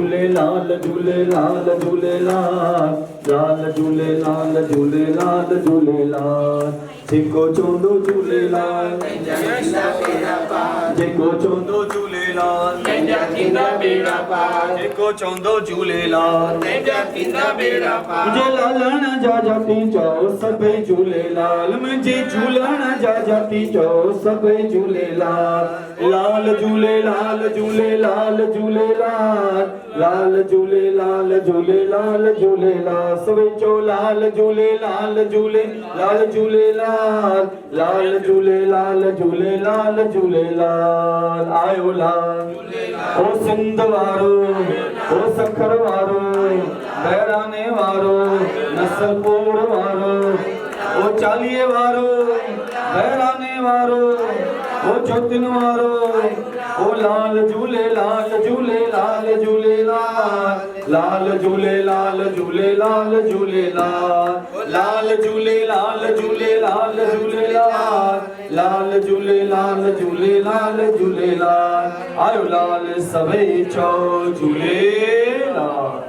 झूलेलाल झूलेलाल झूलेलाल लाल झूलेलाल झूलेलाल झूलेलाल जेको चवंदो झूलेलाल जेको चवंदो झूलेलाल जेको चवंदो झूलेलाल मुंहिंजे लालण जा जाती चओ सभई झूलेलाल मुंहिंजे झूलण जा जाती चओ सभई झूलेलाल लाल झूलेलाल झूलेलाल झूलेलाल लाल झूलेलाल झूलेलाल झूलेलाल सभई चओ लाल झूलेलाल झूलेलाल झूलेलाल लाल झूलेलाल झूलेलाल झूलेलाल आयो लाल ओ सिंध वारो ओ सखर वारो बहिराणे वारो नसलपुर वारो ओ चालीहे वारो बहिराणे वारो ओ ज्योतिन वारो ओ लाल झूलेलाल झूलेलाल झूलेलाल लाल झूलेलाल झूलेलाल झूलेलाल लाल झूलेलाल झूलेलाल झूलेलाल लाल झूलेलाल झूलेलाल झूलेलाल आयो लाल सभई चओ झूलेलाल।